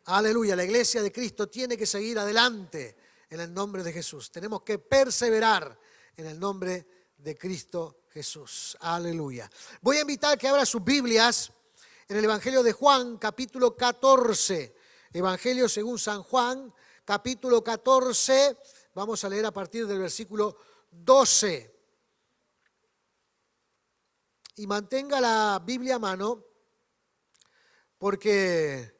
Aleluya, la iglesia de Cristo tiene que seguir adelante en el nombre de Jesús. Tenemos que perseverar en el nombre de Cristo Jesús. Aleluya. Voy a invitar que abra sus Biblias en el Evangelio de Juan, capítulo 14. Evangelio según San Juan, capítulo 14. Vamos a leer a partir del versículo 12. Y mantenga la Biblia a mano, porque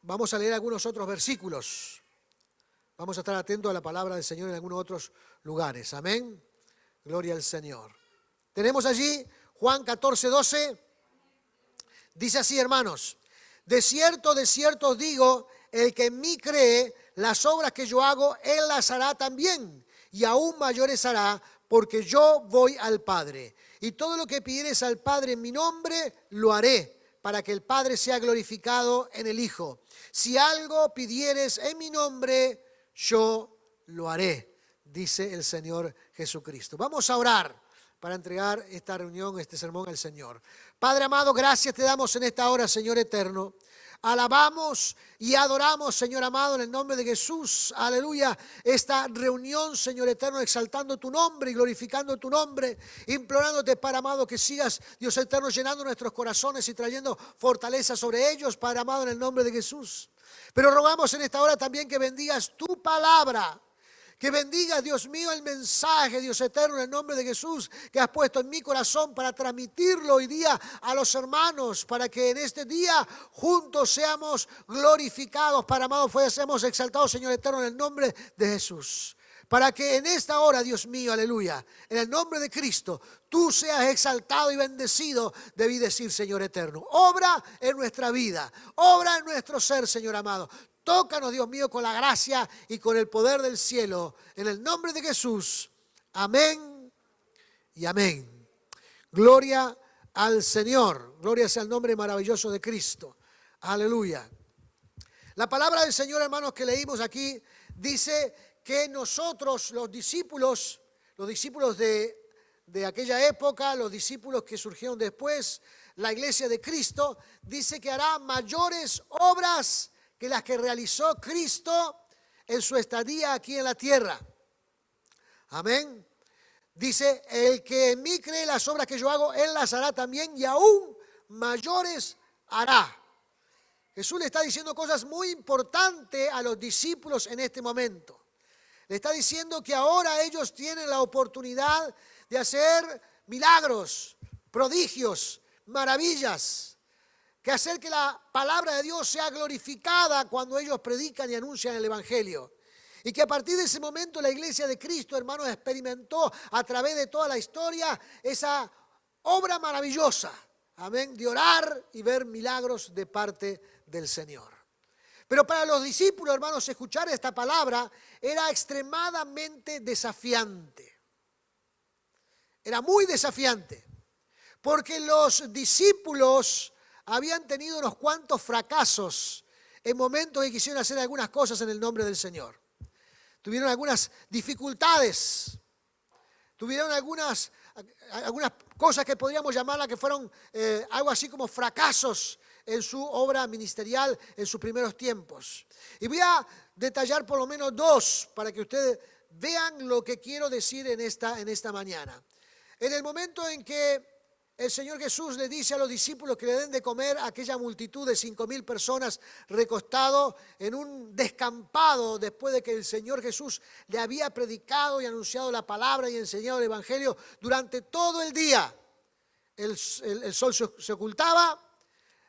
vamos a leer algunos otros versículos. Vamos a estar atentos a la palabra del Señor en algunos otros lugares. Amén. Gloria al Señor. Tenemos allí Juan 14, 12. Dice así, hermanos: de cierto os digo, el que en mí cree, las obras que yo hago, él las hará también, y aún mayores hará, porque yo voy al Padre. Y todo lo que pidieres al Padre en mi nombre, lo haré, para que el Padre sea glorificado en el Hijo. Si algo pidieres en mi nombre, yo lo haré, dice el Señor Jesucristo. Vamos a orar para entregar esta reunión, este sermón al Señor. Padre amado, gracias te damos en esta hora, Señor eterno. Alabamos y adoramos, Señor amado, en el nombre de Jesús, aleluya, esta reunión, Señor eterno, exaltando tu nombre y glorificando tu nombre, implorándote, Padre amado, que sigas, Dios eterno, llenando nuestros corazones y trayendo fortaleza sobre ellos, Padre amado, en el nombre de Jesús. Pero rogamos en esta hora también que bendigas tu palabra, que bendiga, Dios mío, el mensaje, Dios eterno, en el nombre de Jesús, que has puesto en mi corazón para transmitirlo hoy día a los hermanos, para que en este día juntos seamos glorificados, para amado, seamos exaltados, Señor eterno, en el nombre de Jesús. Para que en esta hora, Dios mío, aleluya, en el nombre de Cristo, tú seas exaltado y bendecido, debí decir, Señor eterno. Obra en nuestra vida, obra en nuestro ser, Señor amado. Tócanos, Dios mío, con la gracia y con el poder del cielo. En el nombre de Jesús. Amén y amén. Gloria al Señor. Gloria sea el nombre maravilloso de Cristo. Aleluya. La palabra del Señor, hermanos, que leímos aquí, dice que nosotros, los discípulos de aquella época, los discípulos que surgieron después, la iglesia de Cristo, dice que hará mayores obras que las que realizó Cristo en su estadía aquí en la tierra. Amén. Dice, el que en mí cree, las obras que yo hago, él las hará también, y aún mayores hará. Jesús le está diciendo cosas muy importantes a los discípulos en este momento. Le está diciendo que ahora ellos tienen la oportunidad de hacer milagros, prodigios, maravillas, que hacer que la palabra de Dios sea glorificada cuando ellos predican y anuncian el Evangelio. Y que a partir de ese momento la iglesia de Cristo, hermanos, experimentó a través de toda la historia esa obra maravillosa, amén, de orar y ver milagros de parte del Señor. Pero para los discípulos, hermanos, escuchar esta palabra era extremadamente desafiante. Era muy desafiante, porque los discípulos habían tenido unos cuantos fracasos en momentos que quisieron hacer algunas cosas en el nombre del Señor. Tuvieron algunas dificultades, tuvieron algunas cosas que podríamos llamarlas que fueron algo así como fracasos en su obra ministerial en sus primeros tiempos. Y voy a detallar por lo menos dos para que ustedes vean lo que quiero decir en esta mañana. En el momento en que el Señor Jesús le dice a los discípulos que le den de comer a aquella multitud de 5,000 personas recostado en un descampado después de que el Señor Jesús le había predicado y anunciado la palabra y enseñado el Evangelio durante todo el día. El sol se ocultaba,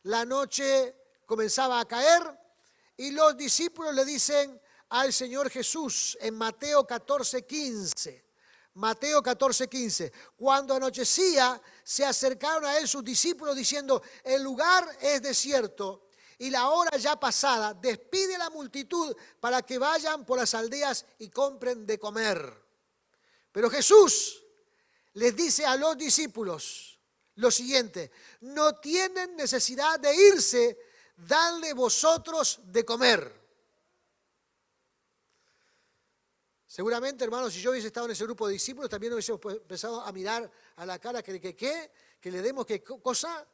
la noche comenzaba a caer y los discípulos le dicen al Señor Jesús en Mateo 14:15. Mateo 14:15. Cuando anochecía, se acercaron a él sus discípulos diciendo: el lugar es desierto y la hora ya pasada. Despide a la multitud para que vayan por las aldeas y compren de comer. Pero Jesús les dice a los discípulos lo siguiente: no tienen necesidad de irse, dadle vosotros de comer. Seguramente, hermanos, si yo hubiese estado en ese grupo de discípulos, también hubiésemos empezado a mirar a la cara que le demos qué cosa.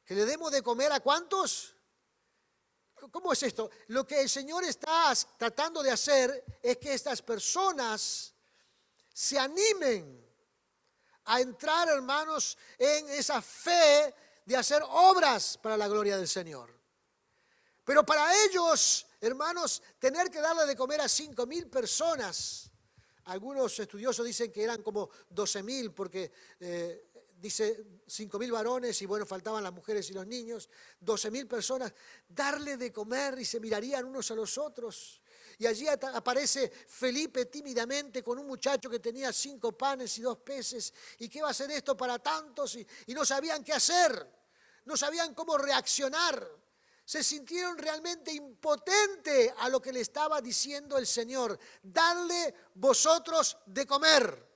¿Que le demos de comer a cuántos? ¿Cómo es esto? Lo que el Señor está tratando de hacer es que estas personas se animen a entrar, hermanos, en esa fe de hacer obras para la gloria del Señor. Pero para ellos, hermanos, tener que darle de comer a 5,000 personas, algunos estudiosos dicen que eran como 12,000 porque dice 5,000 varones y bueno, faltaban las mujeres y los niños, 12,000 personas, darle de comer y se mirarían unos a los otros. Y allí aparece Felipe tímidamente con un muchacho que tenía 5 panes y 2 peces. ¿Y qué va a hacer esto para tantos? Y no sabían qué hacer, no sabían cómo reaccionar. Se sintieron realmente impotentes a lo que le estaba diciendo el Señor. Dadle vosotros de comer.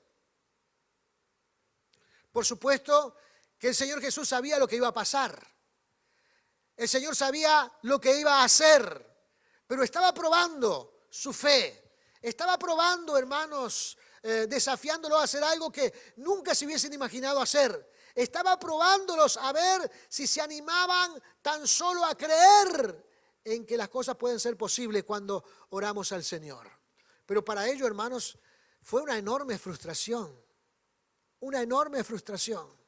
Por supuesto que el Señor Jesús sabía lo que iba a pasar. El Señor sabía lo que iba a hacer, pero estaba probando su fe. Estaba probando, hermanos, desafiándolo a hacer algo que nunca se hubiesen imaginado hacer. Estaba probándolos a ver si se animaban tan solo a creer en que las cosas pueden ser posibles cuando oramos al Señor. Pero para ellos, hermanos, fue una enorme frustración. Una enorme frustración.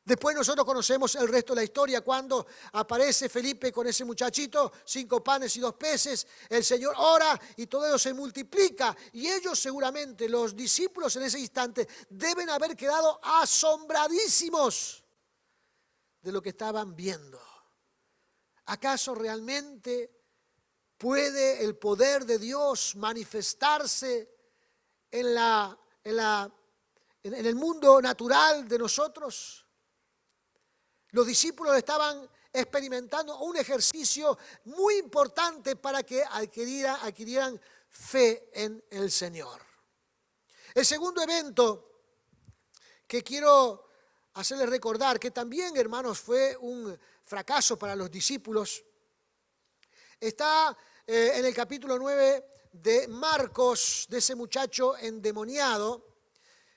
Después nosotros conocemos el resto de la historia, cuando aparece Felipe con ese muchachito, 5 panes y 2 peces, el Señor ora y todo eso se multiplica. Y ellos seguramente, los discípulos en ese instante, deben haber quedado asombradísimos de lo que estaban viendo. ¿Acaso realmente puede el poder de Dios manifestarse en el mundo natural de nosotros? Los discípulos estaban experimentando un ejercicio muy importante para que adquirieran fe en el Señor. El segundo evento que quiero hacerles recordar, que también, hermanos, fue un fracaso para los discípulos, está en el capítulo 9 de Marcos, de ese muchacho endemoniado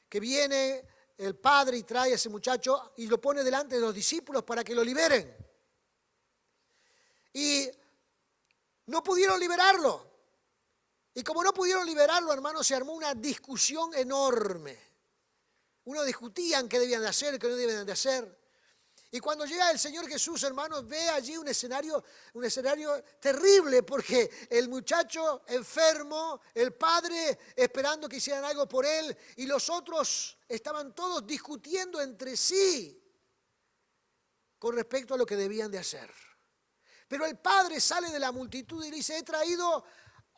que viene el padre y trae a ese muchacho y lo pone delante de los discípulos para que lo liberen. Y no pudieron liberarlo. Y como no pudieron liberarlo, hermanos, se armó una discusión enorme. Unos discutían qué debían de hacer, qué no debían de hacer. Y cuando llega el Señor Jesús, hermanos, ve allí un escenario terrible, porque el muchacho enfermo, el padre esperando que hicieran algo por él, y los otros estaban todos discutiendo entre sí con respecto a lo que debían de hacer. Pero el padre sale de la multitud y dice: he traído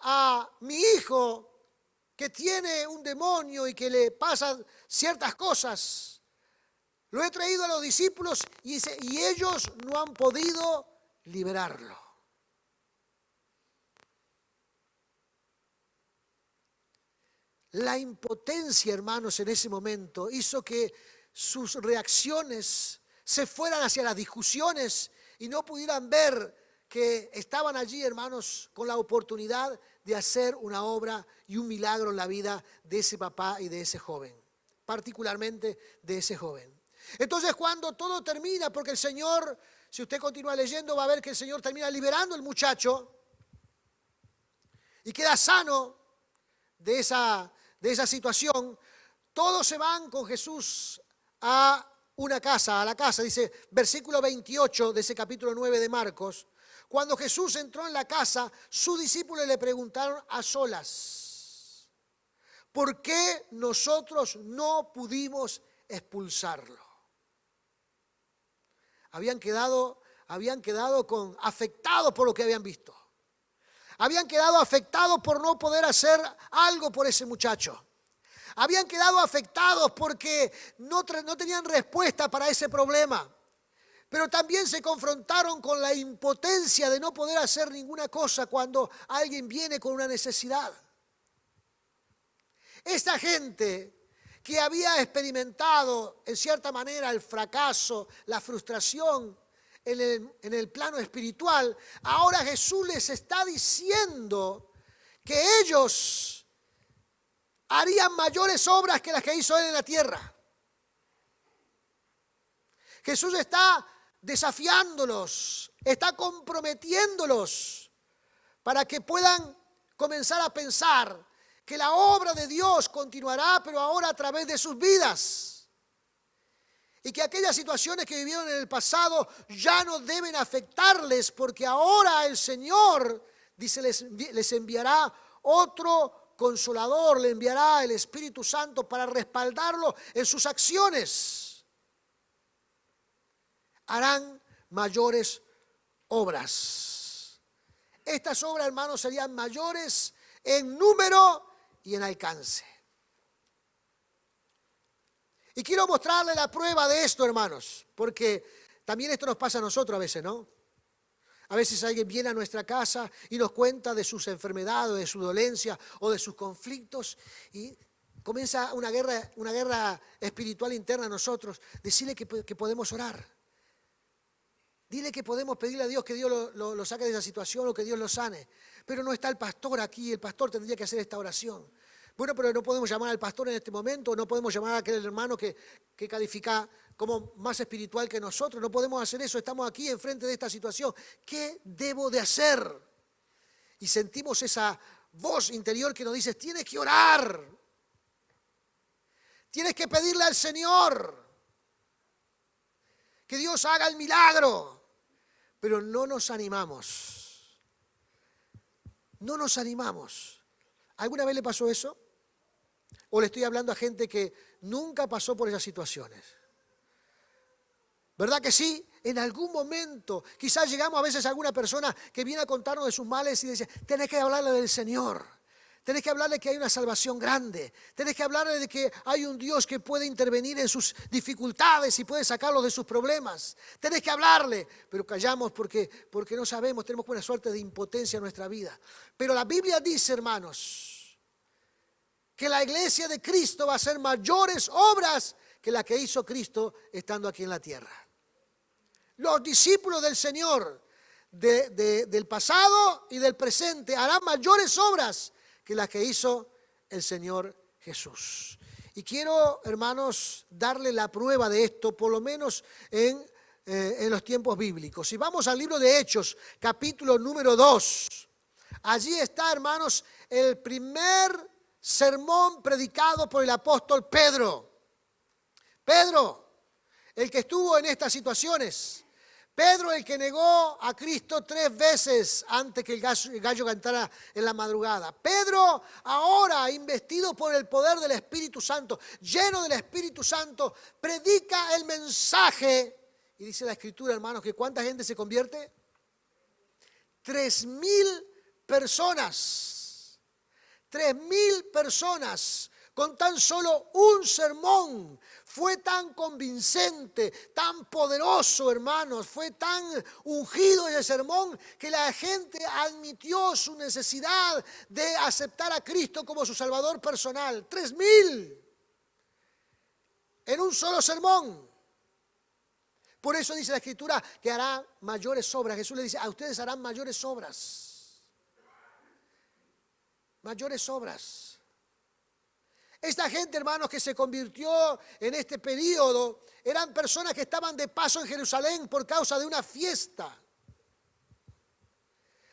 a mi hijo que tiene un demonio y que le pasan ciertas cosas. Lo he traído a los discípulos y ellos no han podido liberarlo. La impotencia, hermanos, en ese momento hizo que sus reacciones se fueran hacia las discusiones y no pudieran ver que estaban allí, hermanos, con la oportunidad de hacer una obra y un milagro en la vida de ese papá y de ese joven, particularmente de ese joven. Entonces, cuando todo termina, porque el Señor, si usted continúa leyendo, va a ver que el Señor termina liberando al muchacho y queda sano de esa situación. Todos se van con Jesús a una casa, a la casa, dice versículo 28 de ese capítulo 9 de Marcos. Cuando Jesús entró en la casa, sus discípulos le preguntaron a solas: ¿por qué nosotros no pudimos expulsarlo? Habían quedado afectados por lo que habían visto. Habían quedado afectados por no poder hacer algo por ese muchacho. Habían quedado afectados porque no tenían respuesta para ese problema. Pero también se confrontaron con la impotencia de no poder hacer ninguna cosa cuando alguien viene con una necesidad. Esta gente que había experimentado en cierta manera el fracaso, la frustración en el plano espiritual, ahora Jesús les está diciendo que ellos harían mayores obras que las que hizo Él en la tierra. Jesús está desafiándolos, está comprometiéndolos para que puedan comenzar a pensar que la obra de Dios continuará, pero ahora a través de sus vidas. Y que aquellas situaciones que vivieron en el pasado ya no deben afectarles, porque ahora el Señor, dice, les enviará otro Consolador, le enviará el Espíritu Santo para respaldarlo en sus acciones. Harán mayores obras. Estas obras, hermanos, serían mayores en número y en alcance. Y quiero mostrarle la prueba de esto, hermanos, porque también esto nos pasa a nosotros a veces, ¿no? A veces alguien viene a nuestra casa y nos cuenta de sus enfermedades, de su dolencia o de sus conflictos y comienza una guerra espiritual interna a nosotros. Decirle que podemos orar. Dile que podemos pedirle a Dios que Dios lo saque de esa situación o que Dios lo sane. Pero no está el pastor aquí, el pastor tendría que hacer esta oración. Bueno, pero no podemos llamar al pastor en este momento, no podemos llamar a aquel hermano que califica como más espiritual que nosotros, no podemos hacer eso, estamos aquí enfrente de esta situación. ¿Qué debo de hacer? Y sentimos esa voz interior que nos dice, tienes que orar, tienes que pedirle al Señor que Dios haga el milagro, pero no nos animamos. No nos animamos. ¿Alguna vez le pasó eso? ¿O le estoy hablando a gente que nunca pasó por esas situaciones? ¿Verdad que sí? En algún momento, quizás llegamos a veces a alguna persona que viene a contarnos de sus males y dice, tenés que hablarle del Señor. Tenés que hablarle que hay una salvación grande. Tenés que hablarle de que hay un Dios que puede intervenir en sus dificultades y puede sacarlos de sus problemas. Tenés que hablarle, pero callamos porque no sabemos, tenemos buena suerte de impotencia en nuestra vida. Pero la Biblia dice, hermanos, que la iglesia de Cristo va a hacer mayores obras que la que hizo Cristo estando aquí en la tierra. Los discípulos del Señor del pasado y del presente harán mayores obras que las que hizo el Señor Jesús. Y quiero, hermanos, darle la prueba de esto, por lo menos en los tiempos bíblicos. Si vamos al libro de Hechos, capítulo número 2, allí está, hermanos, el primer sermón predicado por el apóstol Pedro. Pedro, el que estuvo en estas situaciones. Pedro, el que negó a Cristo 3 veces antes que el gallo cantara en la madrugada. Pedro, ahora investido por el poder del Espíritu Santo, lleno del Espíritu Santo, predica el mensaje. Y dice la Escritura, hermanos, que ¿cuánta gente se convierte? 3.000 personas. 3.000 personas con tan solo un sermón. Fue tan convincente, tan poderoso, hermanos, fue tan ungido ese sermón que la gente admitió su necesidad de aceptar a Cristo como su Salvador personal. 3.000 en un solo sermón. Por eso dice la Escritura que hará mayores obras. Jesús le dice, a ustedes harán mayores obras. Mayores obras. Esta gente, hermanos, que se convirtió en este periodo, eran personas que estaban de paso en Jerusalén por causa de una fiesta.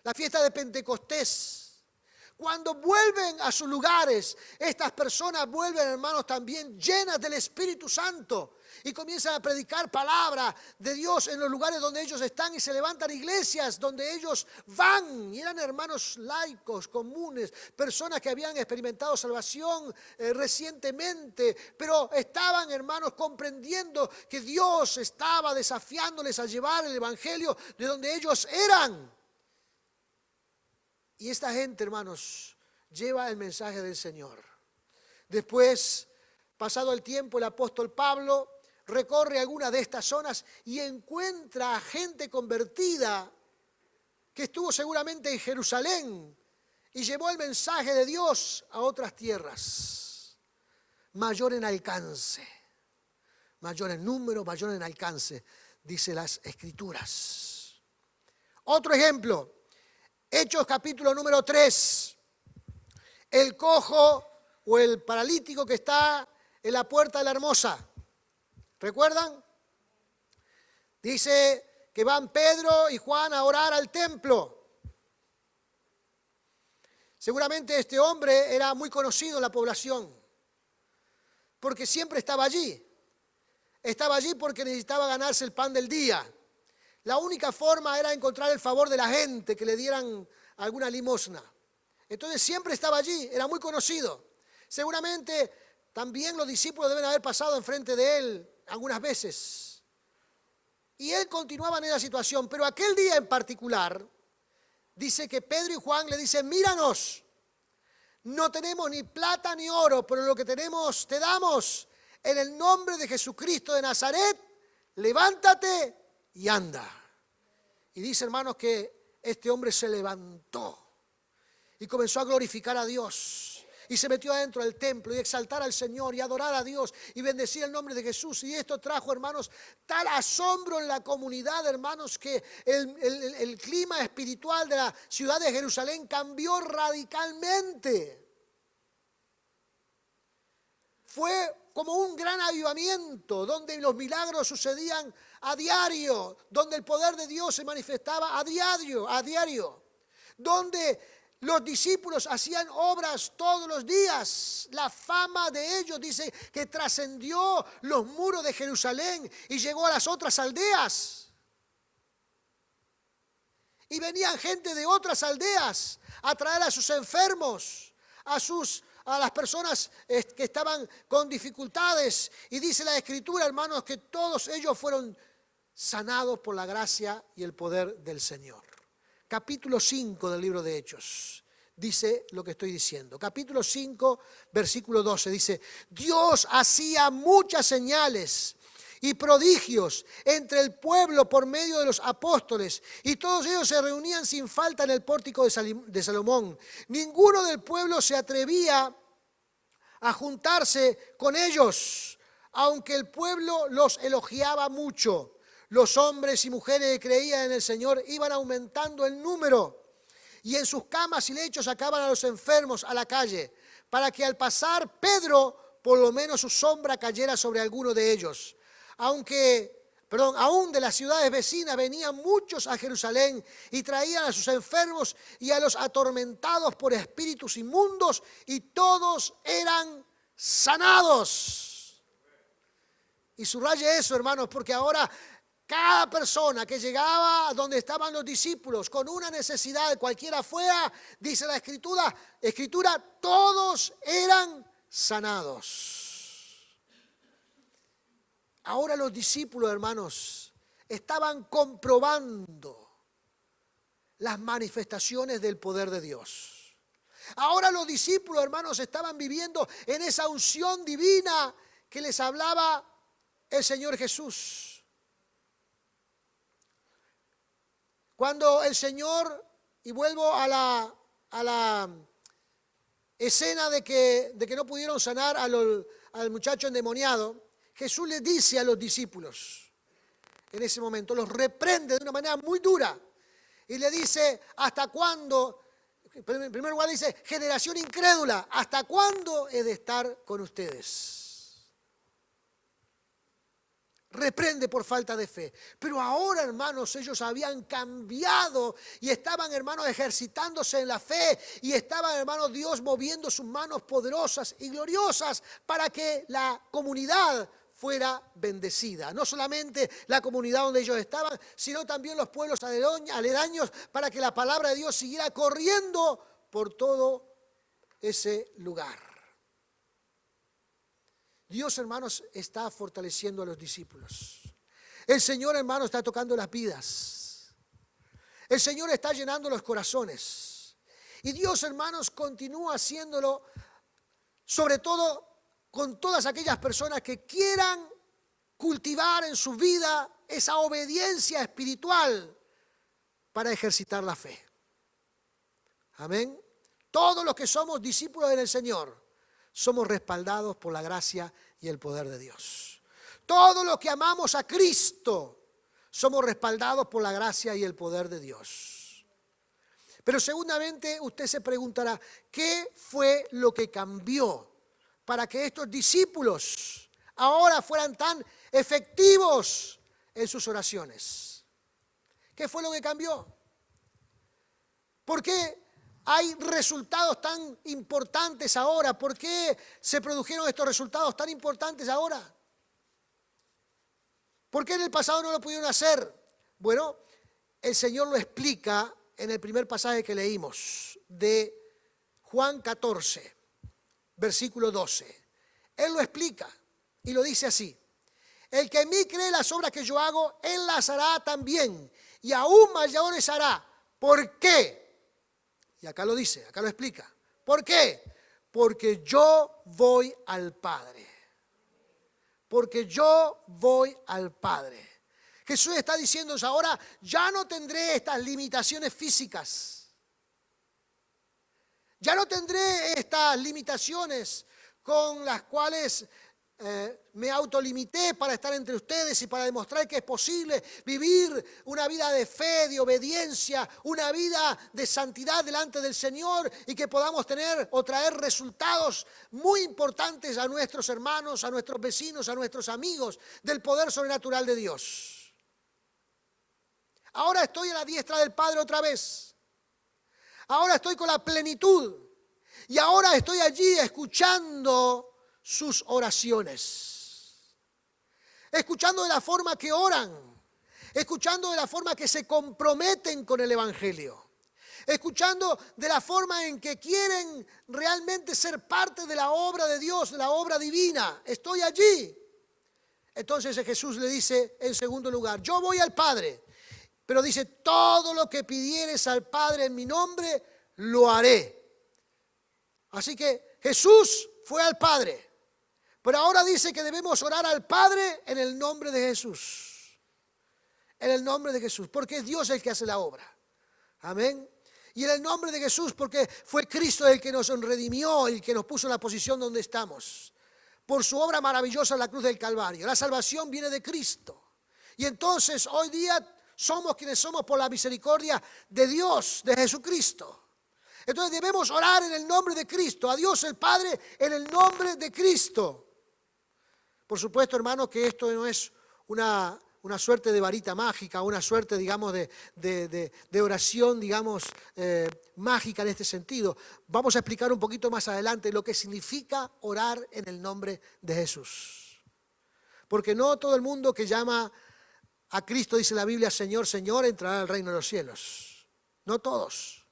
La fiesta de Pentecostés. Cuando vuelven a sus lugares, estas personas vuelven, hermanos, también llenas del Espíritu Santo y comienzan a predicar palabra de Dios en los lugares donde ellos están y se levantan iglesias donde ellos van. Y eran hermanos laicos, comunes, personas que habían experimentado salvación recientemente, pero estaban, hermanos, comprendiendo que Dios estaba desafiándoles a llevar el evangelio de donde ellos eran. Y esta gente, hermanos, lleva el mensaje del Señor. Después, pasado el tiempo, el apóstol Pablo recorre algunas de estas zonas y encuentra a gente convertida que estuvo seguramente en Jerusalén y llevó el mensaje de Dios a otras tierras. Mayor en alcance, mayor en número, mayor en alcance, dice las Escrituras. Otro ejemplo. Hechos capítulo número 3, el cojo o el paralítico que está en la puerta de la Hermosa. ¿Recuerdan? Dice que van Pedro y Juan a orar al templo. Seguramente este hombre era muy conocido en la población, porque siempre estaba allí. Estaba allí porque necesitaba ganarse el pan del día. La única forma era encontrar el favor de la gente, que le dieran alguna limosna. Entonces siempre estaba allí, era muy conocido. Seguramente también los discípulos deben haber pasado enfrente de él algunas veces. Y él continuaba en esa situación, pero aquel día en particular, dice que Pedro y Juan le dicen: míranos, no tenemos ni plata ni oro, pero lo que tenemos te damos. En el nombre de Jesucristo de Nazaret, levántate y anda. Y dice, hermanos, que este hombre se levantó y comenzó a glorificar a Dios. Y se metió adentro del templo y exaltar al Señor y adorar a Dios y bendecir el nombre de Jesús. Y esto trajo, hermanos, tal asombro en la comunidad, hermanos, que el clima espiritual de la ciudad de Jerusalén cambió radicalmente. Fue como un gran avivamiento, donde los milagros sucedían a diario, donde el poder de Dios se manifestaba a diario, donde los discípulos hacían obras todos los días. La fama de ellos, dice, que trascendió los muros de Jerusalén y llegó a las otras aldeas. Y venían gente de otras aldeas a traer a sus enfermos, a las personas que estaban con dificultades. Y dice la Escritura, hermanos, que todos ellos fueron sanados por la gracia y el poder del Señor. Capítulo 5 del libro de Hechos dice lo que estoy diciendo. Capítulo 5, versículo 12 dice: Dios hacía muchas señales y prodigios entre el pueblo por medio de los apóstoles, y todos ellos se reunían sin falta en el pórtico de Salomón. Ninguno del pueblo se atrevía a juntarse con ellos, aunque el pueblo los elogiaba mucho. Los hombres y mujeres que creían en el Señor iban aumentando en número, y en sus camas y lechos sacaban a los enfermos a la calle, para que al pasar Pedro, por lo menos su sombra cayera sobre alguno de ellos. Aún de las ciudades vecinas venían muchos a Jerusalén y traían a sus enfermos y a los atormentados por espíritus inmundos, y todos eran sanados. Y subraye eso, hermanos, porque ahora cada persona que llegaba donde estaban los discípulos con una necesidad, cualquiera fuera, dice la Escritura, todos eran sanados. Ahora los discípulos, hermanos, estaban comprobando las manifestaciones del poder de Dios. Ahora los discípulos, hermanos, estaban viviendo en esa unción divina que les hablaba el Señor Jesús. Cuando el Señor, y vuelvo a la escena de que no pudieron sanar al muchacho endemoniado, Jesús les dice a los discípulos, en ese momento, los reprende de una manera muy dura y le dice: ¿hasta cuándo? En primer lugar dice: generación incrédula, ¿hasta cuándo he de estar con ustedes? Reprende por falta de fe. Pero ahora, hermanos, ellos habían cambiado y estaban, hermanos, ejercitándose en la fe, y estaban, hermanos, Dios moviendo sus manos poderosas y gloriosas para que la comunidad fuera bendecida. No solamente la comunidad donde ellos estaban, sino también los pueblos aledaños, para que la palabra de Dios siguiera corriendo por todo ese lugar. Dios, hermanos, está fortaleciendo a los discípulos. El Señor, hermanos, está tocando las vidas. El Señor está llenando los corazones. Y Dios, hermanos, continúa haciéndolo, sobre todo con todas aquellas personas que quieran cultivar en su vida esa obediencia espiritual para ejercitar la fe. Amén. Todos los que somos discípulos del Señor somos respaldados por la gracia y el poder de Dios. Todos los que amamos a Cristo somos respaldados por la gracia y el poder de Dios. Pero seguramente usted se preguntará, ¿qué fue lo que cambió para que estos discípulos ahora fueran tan efectivos en sus oraciones. ¿Qué fue lo que cambió? ¿Por qué hay resultados tan importantes ahora? ¿Por qué se produjeron estos resultados tan importantes ahora? ¿Por qué en el pasado no lo pudieron hacer? Bueno, el Señor lo explica en el primer pasaje que leímos, de Juan 14, versículo 12. Él lo explica y lo dice así: el que en mí cree las obras que yo hago, él las hará también, y aún mayores hará. ¿Por qué? Y acá lo dice, acá lo explica. ¿Por qué? Porque yo voy al Padre. Porque yo voy al Padre. Jesús está diciéndonos ahora, ya no tendré estas limitaciones físicas. Ya no tendré estas limitaciones con las cuales me autolimité para estar entre ustedes y para demostrar que es posible vivir una vida de fe, de obediencia, una vida de santidad delante del Señor y que podamos tener o traer resultados muy importantes a nuestros hermanos, a nuestros vecinos, a nuestros amigos del poder sobrenatural de Dios. Ahora estoy a la diestra del Padre otra vez. Ahora estoy con la plenitud y ahora estoy allí escuchando sus oraciones, escuchando de la forma que oran, escuchando de la forma que se comprometen con el Evangelio, escuchando de la forma en que quieren realmente ser parte de la obra de Dios, de la obra divina. Estoy allí. Entonces Jesús le dice en segundo lugar, yo voy al Padre, pero dice, todo lo que pidieres al Padre en mi nombre, lo haré. Así que Jesús fue al Padre. Pero ahora dice que debemos orar al Padre en el nombre de Jesús. En el nombre de Jesús, porque es Dios el que hace la obra. Amén. Y en el nombre de Jesús, porque fue Cristo el que nos redimió, el que nos puso en la posición donde estamos. Por su obra maravillosa en la cruz del Calvario. La salvación viene de Cristo. Y entonces hoy día somos quienes somos por la misericordia de Dios, de Jesucristo. Entonces debemos orar en el nombre de Cristo, a Dios el Padre en el nombre de Cristo. Por supuesto, hermanos, que esto no es una suerte de varita mágica, una suerte, digamos, de oración, digamos, mágica en este sentido. Vamos a explicar un poquito más adelante lo que significa orar en el nombre de Jesús. Porque no todo el mundo que llama a Cristo, dice la Biblia, Señor, Señor, entrará al reino de los cielos. No todos.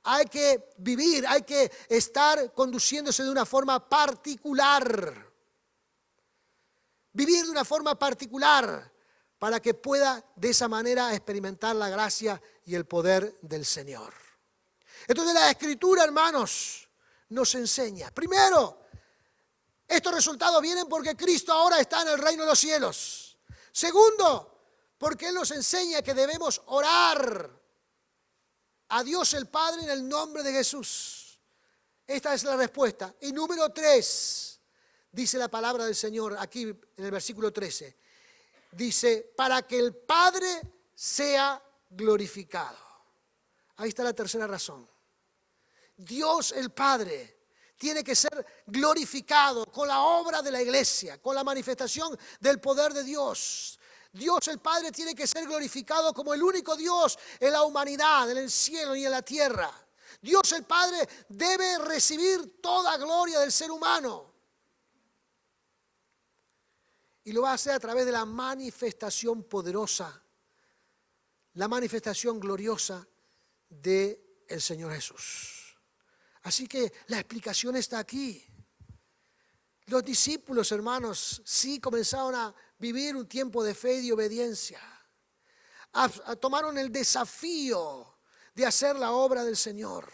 Hay que vivir, hay que estar conduciéndose de una forma particular. Vivir de una forma particular para que pueda de esa manera experimentar la gracia y el poder del Señor. Entonces la Escritura, hermanos, nos enseña. Primero, estos resultados vienen porque Cristo ahora está en el reino de los cielos. Segundo, porque Él nos enseña que debemos orar a Dios el Padre en el nombre de Jesús. Esta es la respuesta. Y número 3, dice la palabra del Señor aquí en el versículo 13. Dice, para que el Padre sea glorificado. Ahí está la tercera razón. Dios el Padre tiene que ser glorificado con la obra de la iglesia, con la manifestación del poder de Dios. Dios el Padre tiene que ser glorificado como el único Dios en la humanidad, en el cielo y en la tierra. Dios el Padre debe recibir toda gloria del ser humano. Y lo va a hacer a través de la manifestación poderosa, la manifestación gloriosa del Señor Jesús. Así que la explicación está aquí. Los discípulos, hermanos, sí comenzaron a vivir un tiempo de fe y de obediencia. Tomaron el desafío de hacer la obra del Señor.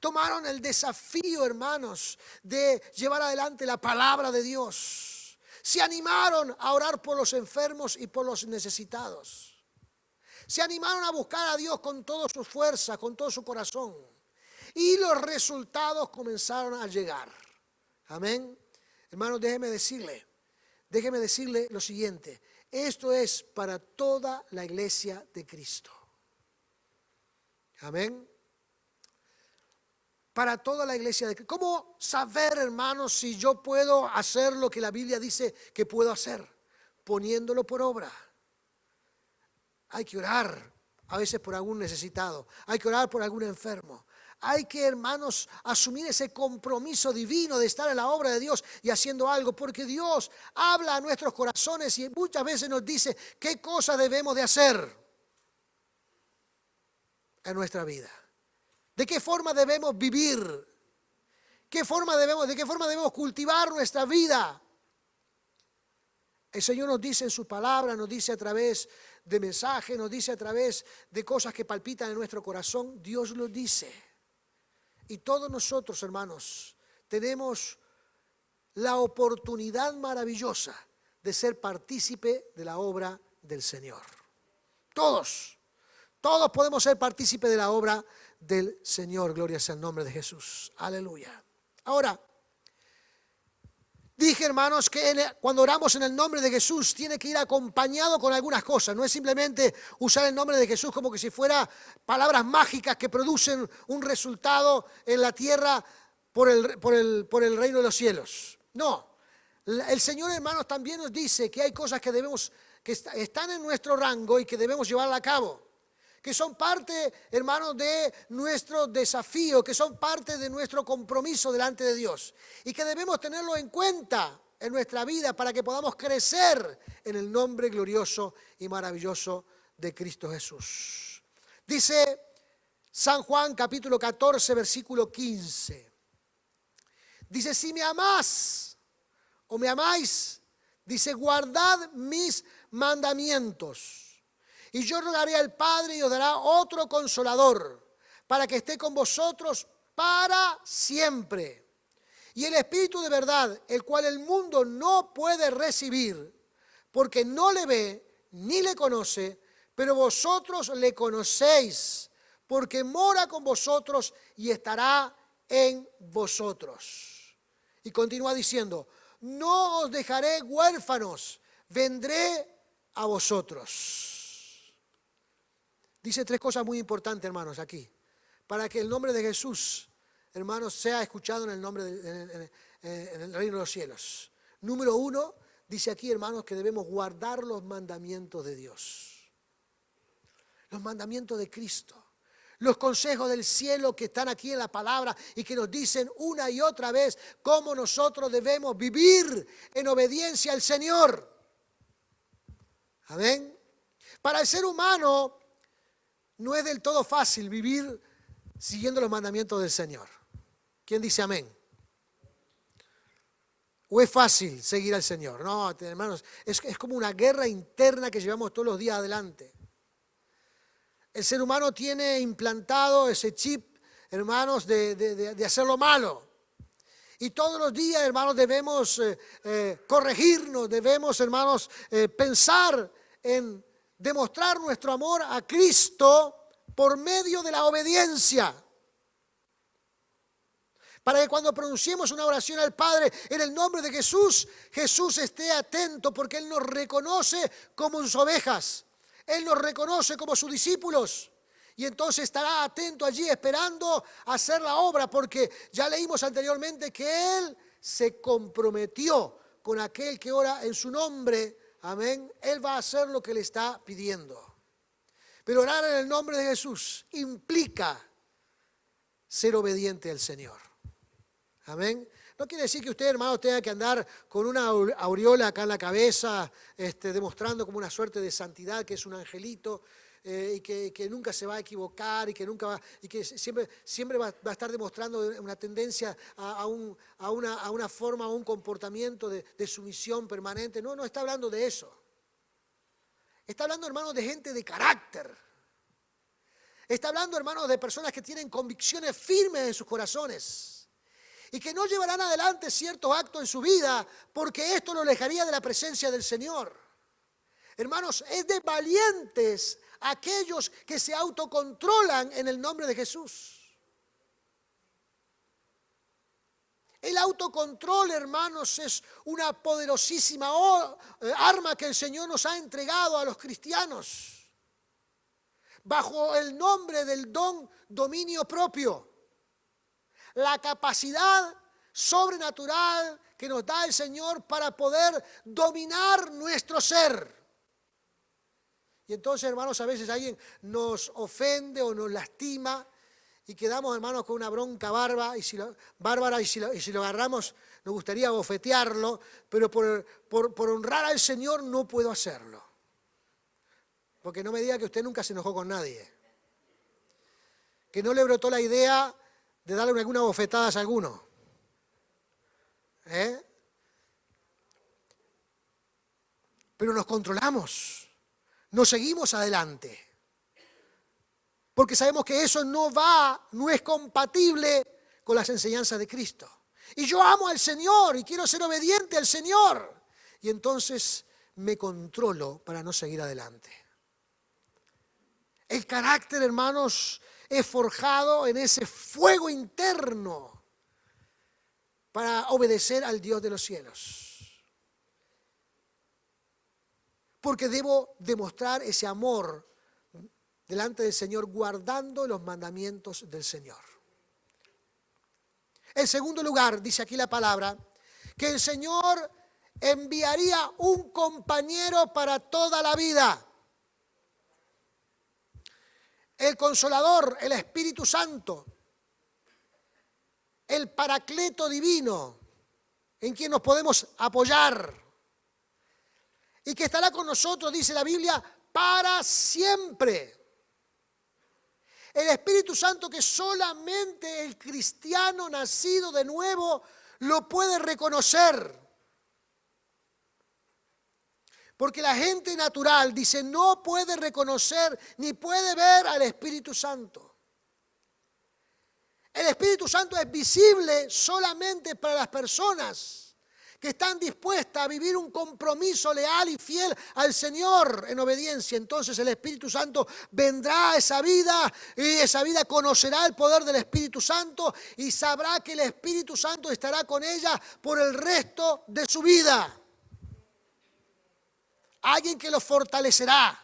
Tomaron el desafío, hermanos, de llevar adelante la palabra de Dios. Se animaron a orar por los enfermos y por los necesitados. Se animaron a buscar a Dios con toda su fuerza, con todo su corazón. Y los resultados comenzaron a llegar. Amén. Hermanos, déjeme decirle lo siguiente. Esto es para toda la iglesia de Cristo. Amén. Para toda la iglesia de Cristo. ¿Cómo saber, hermanos, si yo puedo hacer lo que la Biblia dice que puedo hacer? poniéndolo por obra. Hay que orar a veces por algún necesitado. Hay que orar por algún enfermo. Hay que, hermanos, asumir ese compromiso divino de estar en la obra de Dios y haciendo algo, porque Dios habla a nuestros corazones y muchas veces nos dice qué cosas debemos de hacer en nuestra vida. ¿De qué forma debemos vivir? ¿De qué forma debemos cultivar nuestra vida? El Señor nos dice en su palabra, nos dice a través de mensajes, nos dice a través de cosas que palpitan en nuestro corazón. Dios lo dice. Y todos nosotros, hermanos, tenemos la oportunidad maravillosa de ser partícipe de la obra del Señor. Todos podemos ser partícipe de la obra del Señor. Gloria sea el nombre de Jesús. Aleluya. Ahora, dije, hermanos, que cuando oramos en el nombre de Jesús tiene que ir acompañado con algunas cosas. No es simplemente usar el nombre de Jesús como que si fuera palabras mágicas que producen un resultado en la tierra por el reino de los cielos. No. El Señor, hermanos, también nos dice que hay cosas que están en nuestro rango y que debemos llevarla a cabo, que son parte, hermanos, de nuestro desafío, que son parte de nuestro compromiso delante de Dios y que debemos tenerlo en cuenta en nuestra vida para que podamos crecer en el nombre glorioso y maravilloso de Cristo Jesús. Dice San Juan capítulo 14, versículo 15. Dice, si me amás o me amáis, dice, guardad mis mandamientos. Y yo rogaré al Padre y os dará otro consolador para que esté con vosotros para siempre. Y el Espíritu de verdad, el cual el mundo no puede recibir, porque no le ve ni le conoce, pero vosotros le conocéis, porque mora con vosotros y estará en vosotros. Y continúa diciendo, no os dejaré huérfanos, vendré a vosotros. Dice tres cosas muy importantes, hermanos, aquí, para que el nombre de Jesús, hermanos, sea escuchado en el reino de los cielos. Número 1, dice aquí, hermanos, que debemos guardar los mandamientos de Dios. Los mandamientos de Cristo. Los consejos del cielo que están aquí en la palabra y que nos dicen una y otra vez cómo nosotros debemos vivir en obediencia al Señor. Amén. Para el ser humano no es del todo fácil vivir siguiendo los mandamientos del Señor. ¿Quién dice amén? ¿O es fácil seguir al Señor? No, hermanos, es como una guerra interna que llevamos todos los días adelante. El ser humano tiene implantado ese chip, hermanos, de hacer lo malo. Y todos los días, hermanos, debemos corregirnos, debemos, hermanos, pensar en demostrar nuestro amor a Cristo por medio de la obediencia. Para que cuando pronunciemos una oración al Padre en el nombre de Jesús, Jesús esté atento porque Él nos reconoce como sus ovejas. Él nos reconoce como sus discípulos. Y entonces estará atento allí esperando a hacer la obra porque ya leímos anteriormente que Él se comprometió con aquel que ora en su nombre. Amén. Él va a hacer lo que le está pidiendo. Pero orar en el nombre de Jesús implica ser obediente al Señor. Amén. No quiere decir que usted, hermano, tenga que andar con una aureola acá en la cabeza, demostrando como una suerte de santidad, que es un angelito, y que nunca se va a equivocar, y que siempre va a estar demostrando una tendencia a una forma, a un comportamiento de sumisión permanente. No está hablando de eso. Está hablando, hermanos, de gente de carácter. Está hablando, hermanos, de personas que tienen convicciones firmes en sus corazones y que no llevarán adelante ciertos actos en su vida porque esto lo alejaría de la presencia del Señor. Hermanos, es de valientes aquellos que se autocontrolan en el nombre de Jesús. El autocontrol, hermanos, es una poderosísima arma que el Señor nos ha entregado a los cristianos bajo el nombre del dominio propio. La capacidad sobrenatural que nos da el Señor para poder dominar nuestro ser. Y entonces, hermanos, a veces alguien nos ofende o nos lastima y quedamos, hermanos, con una bronca bárbara y si lo agarramos nos gustaría bofetearlo, pero por honrar al Señor no puedo hacerlo. Porque no me diga que usted nunca se enojó con nadie. Que no le brotó la idea de darle alguna bofetada a alguno. Pero nos controlamos, nos seguimos adelante. Porque sabemos que eso no es compatible con las enseñanzas de Cristo. Y yo amo al Señor y quiero ser obediente al Señor. Y entonces me controlo para no seguir adelante. El carácter, hermanos, es forjado en ese fuego interno para obedecer al Dios de los cielos. Porque debo demostrar ese amor delante del Señor, guardando los mandamientos del Señor. En segundo lugar, dice aquí la palabra, que el Señor enviaría un compañero para toda la vida. El Consolador, el Espíritu Santo, el Paracleto divino, en quien nos podemos apoyar. Y que estará con nosotros, dice la Biblia, para siempre. El Espíritu Santo que solamente el cristiano nacido de nuevo lo puede reconocer. Porque la gente natural, dice, no puede reconocer ni puede ver al Espíritu Santo. El Espíritu Santo es visible solamente para las personas que están dispuestas a vivir un compromiso leal y fiel al Señor en obediencia. Entonces el Espíritu Santo vendrá a esa vida y esa vida conocerá el poder del Espíritu Santo y sabrá que el Espíritu Santo estará con ella por el resto de su vida. Alguien que lo fortalecerá,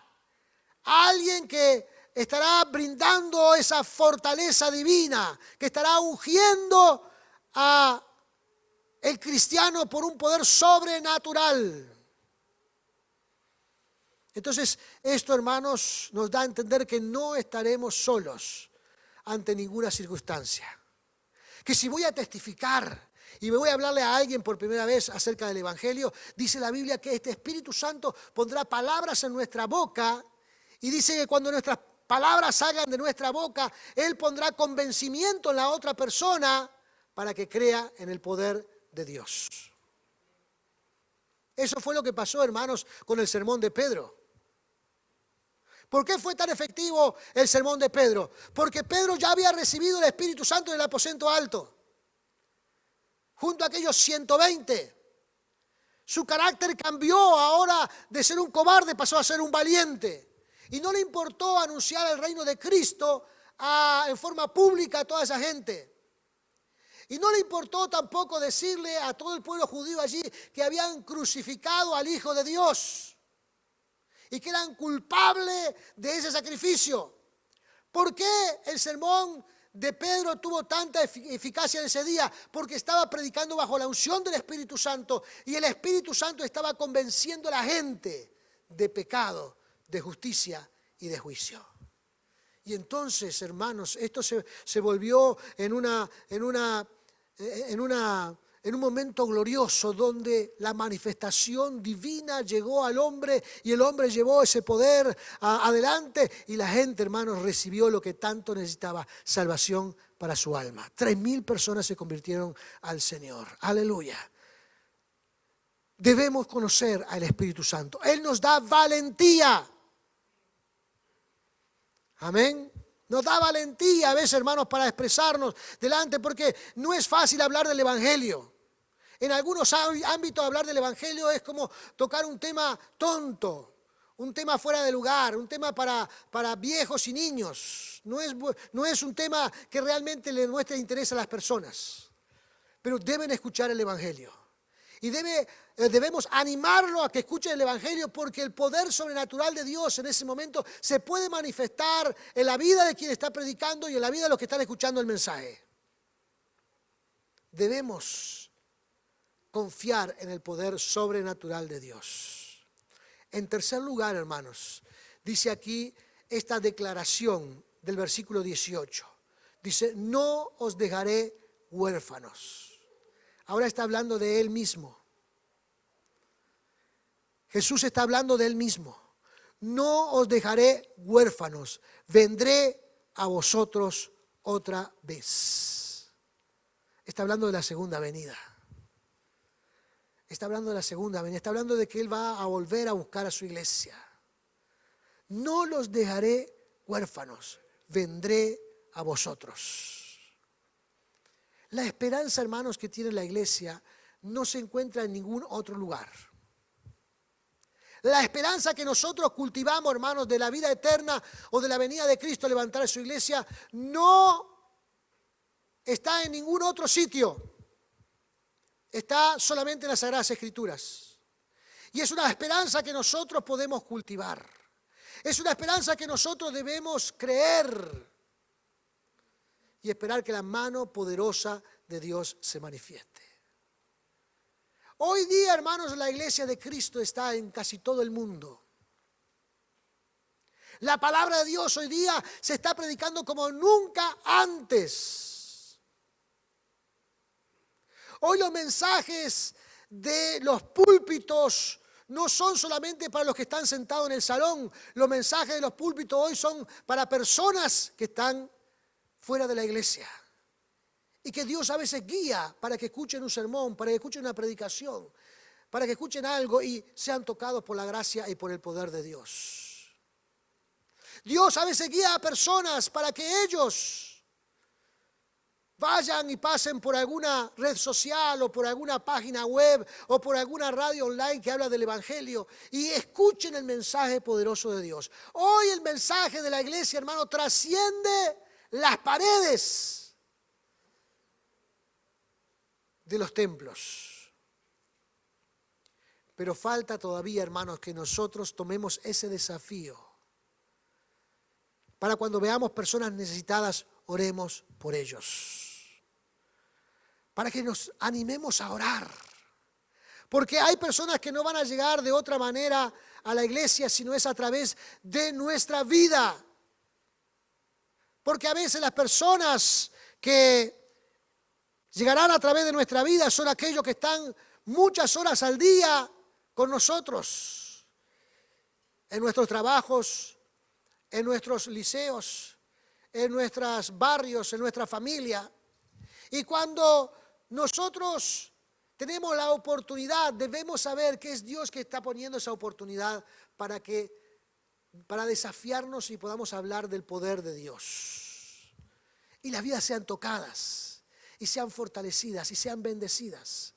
alguien que estará brindando esa fortaleza divina, que estará ungiendo a el cristiano por un poder sobrenatural. Entonces, esto, hermanos, nos da a entender que no estaremos solos ante ninguna circunstancia. Que si voy a testificar y me voy a hablarle a alguien por primera vez acerca del Evangelio, dice la Biblia que este Espíritu Santo pondrá palabras en nuestra boca y dice que cuando nuestras palabras salgan de nuestra boca, Él pondrá convencimiento en la otra persona para que crea en el poder de Dios. Eso fue lo que pasó, hermanos, con el sermón de Pedro. ¿Por qué fue tan efectivo el sermón de Pedro? Porque Pedro ya había recibido el Espíritu Santo en el aposento alto, junto a aquellos 120. Su carácter cambió, ahora de ser un cobarde pasó a ser un valiente. Y no le importó anunciar el reino de Cristo en forma pública a toda esa gente. Y no le importó tampoco decirle a todo el pueblo judío allí que habían crucificado al Hijo de Dios y que eran culpables de ese sacrificio. ¿Por qué el sermón de Pedro tuvo tanta eficacia en ese día? Porque estaba predicando bajo la unción del Espíritu Santo y el Espíritu Santo estaba convenciendo a la gente de pecado, de justicia y de juicio. Y entonces, hermanos, esto se volvió en un momento glorioso donde la manifestación divina llegó al hombre y el hombre llevó ese poder adelante y la gente, hermanos, recibió lo que tanto necesitaba, salvación para su alma. 3,000 personas se convirtieron al Señor. Aleluya. Debemos conocer al Espíritu Santo. Él nos da valentía. Amén. Nos da valentía a veces, hermanos, para expresarnos delante, porque no es fácil hablar del Evangelio. En algunos ámbitos hablar del Evangelio es como tocar un tema tonto, un tema fuera de lugar, un tema para viejos y niños. No es un tema que realmente le muestre interés a las personas, pero deben escuchar el Evangelio. Y debemos animarlo a que escuchen el Evangelio porque el poder sobrenatural de Dios en ese momento se puede manifestar en la vida de quien está predicando y en la vida de los que están escuchando el mensaje. Debemos confiar en el poder sobrenatural de Dios. En tercer lugar, hermanos, dice aquí esta declaración del versículo 18. Dice, no os dejaré huérfanos. Ahora está hablando de Él mismo. Jesús está hablando de Él mismo. No os dejaré huérfanos, vendré a vosotros otra vez. Está hablando de la segunda venida. Está hablando de la segunda venida. Está hablando de que Él va a volver a buscar a su iglesia. No los dejaré huérfanos, vendré a vosotros. La esperanza, hermanos, que tiene la iglesia no se encuentra en ningún otro lugar. La esperanza que nosotros cultivamos, hermanos, de la vida eterna o de la venida de Cristo a levantar a su iglesia, no está en ningún otro sitio. Está solamente en las Sagradas Escrituras. Y es una esperanza que nosotros podemos cultivar. Es una esperanza que nosotros debemos creer y esperar que la mano poderosa de Dios se manifieste. Hoy día, hermanos, la iglesia de Cristo está en casi todo el mundo. La palabra de Dios hoy día se está predicando como nunca antes. Hoy los mensajes de los púlpitos no son solamente para los que están sentados en el salón. Los mensajes de los púlpitos hoy son para personas que están fuera de la iglesia. Y que Dios a veces guía para que escuchen un sermón, para que escuchen una predicación, para que escuchen algo y sean tocados por la gracia y por el poder de Dios. Dios a veces guía a personas para que ellos vayan y pasen por alguna red social o por alguna página web o por alguna radio online que habla del Evangelio y escuchen el mensaje poderoso de Dios. Hoy el mensaje de la iglesia, hermano, trasciende las paredes de los templos. Pero falta todavía, hermanos, que nosotros tomemos ese desafío. Para cuando veamos personas necesitadas, oremos por ellos. Para que nos animemos a orar. Porque hay personas que no van a llegar de otra manera a la iglesia, sino es a través de nuestra vida. Porque a veces las personas que llegarán a través de nuestra vida son aquellos que están muchas horas al día con nosotros, en nuestros trabajos, en nuestros liceos, en nuestros barrios, en nuestra familia. Y cuando nosotros tenemos la oportunidad, debemos saber que es Dios que está poniendo esa oportunidad para desafiarnos y podamos hablar del poder de Dios. Y las vidas sean tocadas. Y sean fortalecidas y sean bendecidas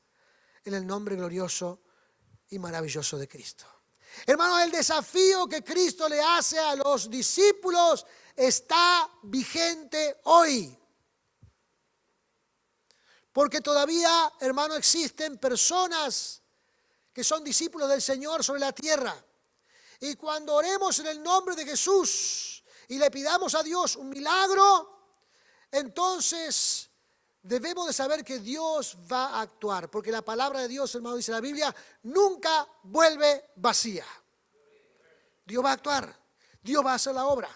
en el nombre glorioso y maravilloso de Cristo. Hermanos, el desafío que Cristo le hace a los discípulos está vigente hoy. Porque todavía, hermanos, existen personas que son discípulos del Señor sobre la tierra. Y cuando oremos en el nombre de Jesús y le pidamos a Dios un milagro, entonces debemos de saber que Dios va a actuar, porque la palabra de Dios, hermano, dice la Biblia, nunca vuelve vacía. Dios va a actuar, Dios va a hacer la obra,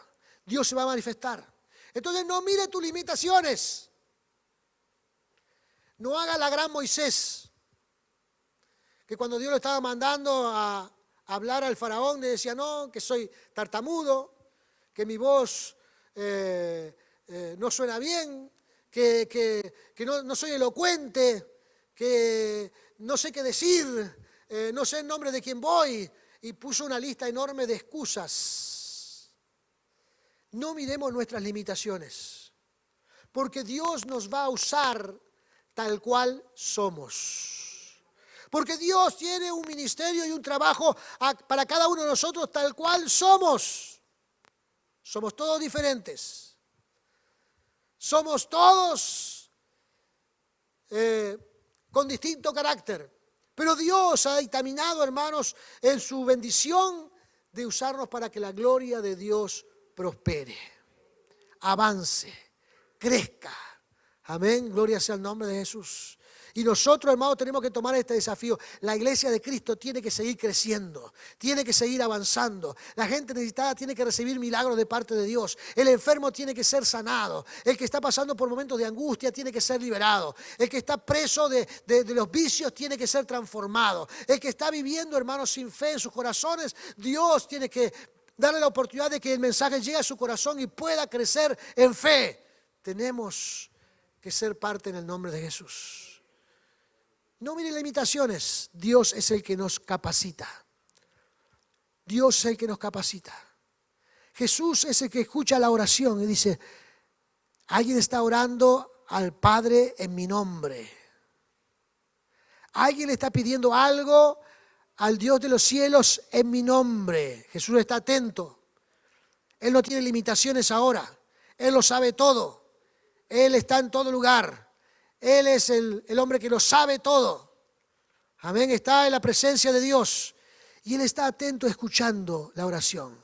Dios se va a manifestar. Entonces no mire tus limitaciones, no haga la gran Moisés, que cuando Dios lo estaba mandando a hablar al faraón, le decía, no, que soy tartamudo, que mi voz no suena bien, que no soy elocuente, que no sé qué decir, no sé el nombre de quién voy, y puso una lista enorme de excusas. No miremos nuestras limitaciones, porque Dios nos va a usar tal cual somos. Porque Dios tiene un ministerio y un trabajo para cada uno de nosotros tal cual somos. Somos todos diferentes. Somos todos con distinto carácter. Pero Dios ha dictaminado, hermanos, en su bendición de usarnos para que la gloria de Dios prospere, avance, crezca. Amén, gloria sea el nombre de Jesús. Y nosotros, hermanos, tenemos que tomar este desafío. La iglesia de Cristo tiene que seguir creciendo, tiene que seguir avanzando. La gente necesitada tiene que recibir milagros de parte de Dios. El enfermo tiene que ser sanado. El que está pasando por momentos de angustia tiene que ser liberado. El que está preso de los vicios tiene que ser transformado. El que está viviendo, hermanos, sin fe en sus corazones, Dios tiene que darle la oportunidad de que el mensaje llegue a su corazón y pueda crecer en fe. Tenemos que ser parte en el nombre de Jesús. No miren limitaciones. Dios es el que nos capacita. Dios es el que nos capacita. Jesús es el que escucha la oración y dice: alguien está orando al Padre en mi nombre. Alguien le está pidiendo algo al Dios de los cielos en mi nombre. Jesús está atento. Él no tiene limitaciones ahora. Él lo sabe todo. Él está en todo lugar. Él es el hombre que lo sabe todo. Amén. Está en la presencia de Dios. Y Él está atento escuchando la oración.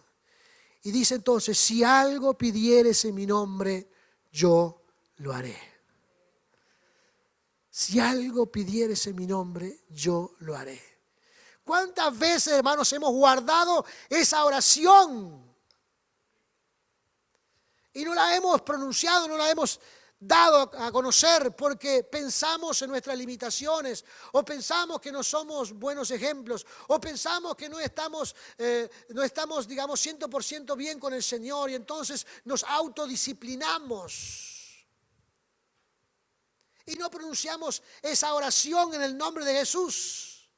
Y dice entonces: si algo pidieres en mi nombre, yo lo haré. Si algo pidieres en mi nombre, yo lo haré. ¿Cuántas veces, hermanos, hemos guardado esa oración? Y no la hemos pronunciado, no la hemos dado a conocer porque pensamos en nuestras limitaciones, o pensamos que no somos buenos ejemplos, o pensamos que no estamos, digamos, 100% bien con el Señor, y entonces nos autodisciplinamos y no pronunciamos esa oración en el nombre de Jesús.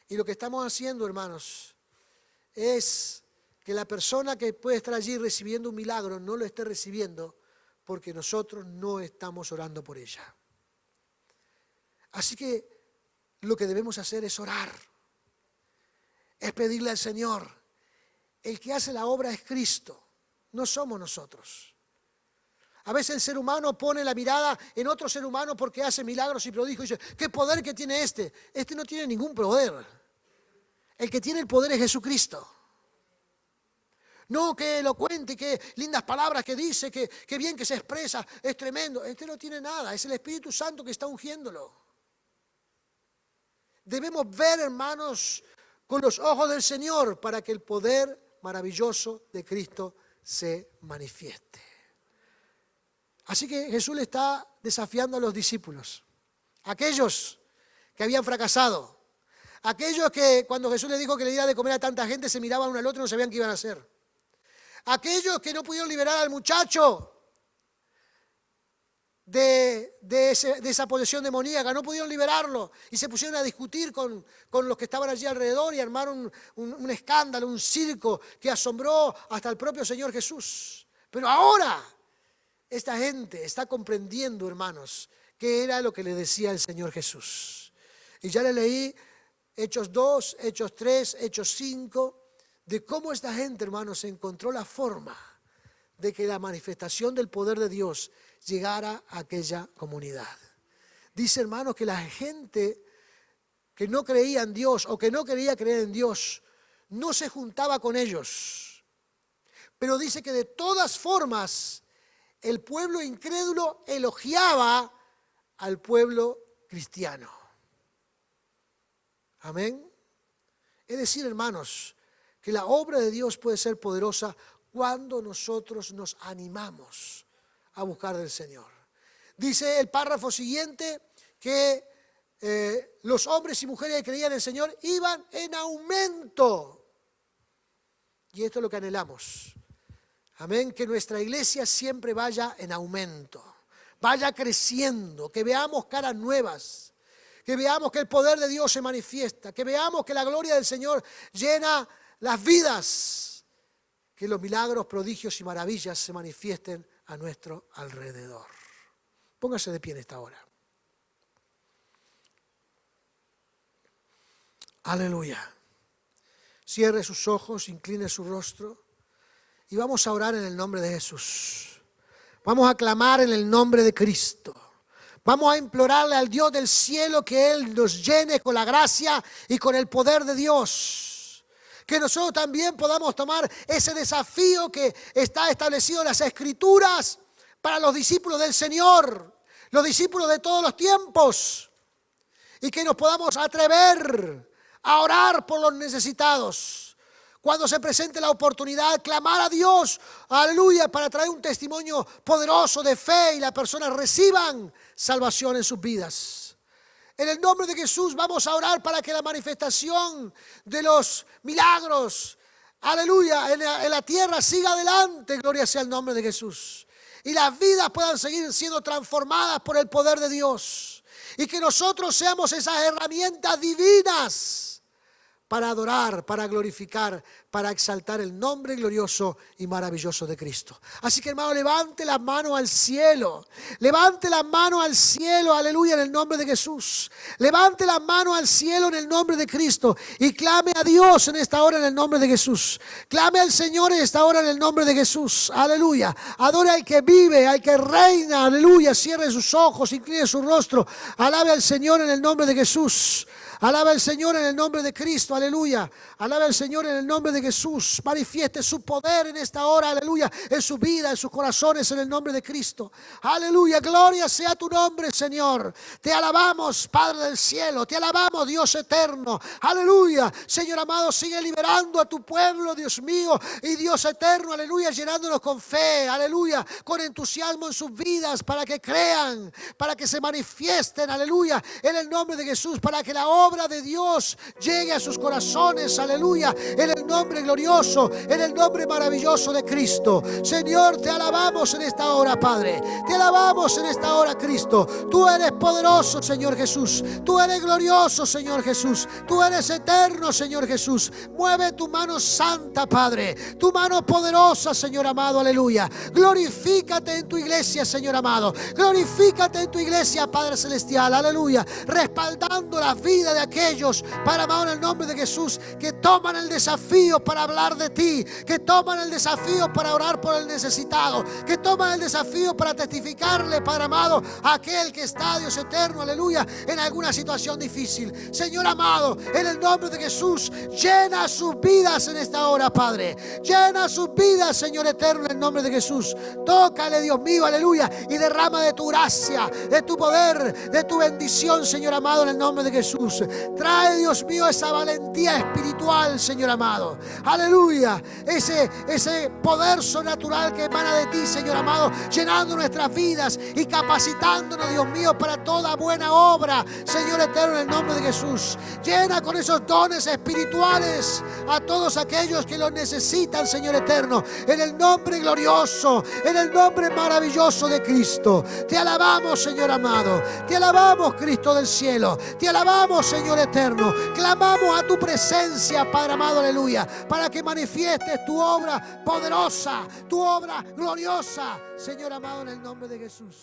Y lo que estamos haciendo, hermanos, es que la persona que puede estar allí recibiendo un milagro no lo esté recibiendo porque nosotros no estamos orando por ella. Así que lo que debemos hacer es orar, es pedirle al Señor. El que hace la obra es Cristo, no somos nosotros. A veces el ser humano pone la mirada en otro ser humano porque hace milagros y prodigios y dice: ¿qué poder que tiene este? Este no tiene ningún poder. El que tiene el poder es Jesucristo. No que elocuente, que lindas palabras que dice, que bien que se expresa, es tremendo. Este no tiene nada, es el Espíritu Santo que está ungiéndolo. Debemos ver, hermanos, con los ojos del Señor para que el poder maravilloso de Cristo se manifieste. Así que Jesús le está desafiando a los discípulos, aquellos que habían fracasado, aquellos que cuando Jesús les dijo que le diera de comer a tanta gente se miraban uno al otro y no sabían qué iban a hacer. Aquellos que no pudieron liberar al muchacho de esa posesión demoníaca, no pudieron liberarlo y se pusieron a discutir con los que estaban allí alrededor y armaron un escándalo, un circo que asombró hasta el propio Señor Jesús. Pero ahora esta gente está comprendiendo, hermanos, qué era lo que le decía el Señor Jesús. Y ya le leí Hechos 2, Hechos 3, Hechos 5, de cómo esta gente, hermanos, encontró la forma de que la manifestación del poder de Dios llegara a aquella comunidad. Dice, hermanos, que la gente que no creía en Dios o que no quería creer en Dios no se juntaba con ellos. Pero dice que de todas formas el pueblo incrédulo elogiaba al pueblo cristiano. Amén. Es decir, hermanos, que la obra de Dios puede ser poderosa cuando nosotros nos animamos a buscar del Señor. Dice el párrafo siguiente que los hombres y mujeres que creían en el Señor iban en aumento. Y esto es lo que anhelamos. Amén, que nuestra iglesia siempre vaya en aumento, vaya creciendo, que veamos caras nuevas, que veamos que el poder de Dios se manifiesta, que veamos que la gloria del Señor llena las vidas, que los milagros, prodigios y maravillas se manifiesten a nuestro alrededor. Póngase de pie en esta hora. Aleluya. Cierre sus ojos, incline su rostro y vamos a orar en el nombre de Jesús. Vamos a clamar en el nombre de Cristo. Vamos a implorarle al Dios del cielo que Él nos llene con la gracia y con el poder de Dios. Que nosotros también podamos tomar ese desafío que está establecido en las Escrituras para los discípulos del Señor. los discípulos de todos los tiempos, y que nos podamos atrever a orar por los necesitados. Cuando se presente la oportunidad, clamar a Dios, aleluya, para traer un testimonio poderoso de fe y las personas reciban salvación en sus vidas. En el nombre de Jesús vamos a orar para que la manifestación de los milagros, aleluya, en la tierra siga adelante. Gloria sea el nombre de Jesús. Y las vidas puedan seguir siendo transformadas por el poder de Dios. Y que nosotros seamos esas herramientas divinas para adorar, para glorificar, para exaltar el nombre glorioso y maravilloso de Cristo. Así que, hermano, levante la mano al cielo. Levante la mano al cielo, aleluya, en el nombre de Jesús. Levante la mano al cielo en el nombre de Cristo y clame a Dios en esta hora en el nombre de Jesús. Clame al Señor en esta hora en el nombre de Jesús. Aleluya. Adore al que vive, al que reina. Aleluya. Cierre sus ojos, incline su rostro. Alabe al Señor en el nombre de Jesús. Alaba al Señor en el nombre de Cristo, aleluya. Alaba al Señor en el nombre de Jesús. Manifieste su poder en esta hora, aleluya, en su vida, en sus corazones, en el nombre de Cristo. Aleluya, gloria sea tu nombre, Señor. Te alabamos, Padre del cielo. Te alabamos, Dios eterno. Aleluya. Señor amado, sigue liberando a tu pueblo, Dios mío, y Dios eterno, aleluya, llenándonos con fe, aleluya, con entusiasmo en sus vidas, para que crean, para que se manifiesten, aleluya, en el nombre de Jesús, para que la obra de Dios llegue a sus corazones, aleluya, en el nombre glorioso, en el nombre maravilloso de Cristo. Señor, te alabamos en esta hora, Padre. Te alabamos en esta hora, Cristo. Tú eres poderoso, Señor Jesús. Tú eres glorioso, Señor Jesús. Tú eres eterno, Señor Jesús. Mueve tu mano santa, Padre. Tu mano poderosa, Señor amado, aleluya. Glorifícate en tu iglesia, Señor amado. Glorifícate en tu iglesia, Padre celestial, aleluya. Respaldando la vida de aquellos, Padre amado, en el nombre de Jesús, que toman el desafío para hablar de ti, que toman el desafío para orar por el necesitado, que toman el desafío para testificarle, Padre amado, a aquel que está, Dios eterno, aleluya, en alguna situación difícil. Señor amado, en el nombre de Jesús, llena sus vidas en esta hora, Padre. Llena sus vidas, Señor eterno, en el nombre de Jesús. Tócale, Dios mío, aleluya, y derrama de tu gracia, de tu poder, de tu bendición, Señor amado, en el nombre de Jesús. Trae, Dios mío, esa valentía espiritual, Señor amado. Aleluya. Ese poder sobrenatural que emana de ti, Señor amado, llenando nuestras vidas y capacitándonos, Dios mío, para toda buena obra, Señor eterno, en el nombre de Jesús. Llena con esos dones espirituales a todos aquellos que los necesitan, Señor eterno, en el nombre glorioso, en el nombre maravilloso de Cristo. Te alabamos, Señor amado. Te alabamos, Cristo del cielo. Te alabamos, Señor eterno. Clamamos a tu presencia, Padre amado, aleluya, para que manifiestes tu obra poderosa, tu obra gloriosa, Señor amado, en el nombre de Jesús.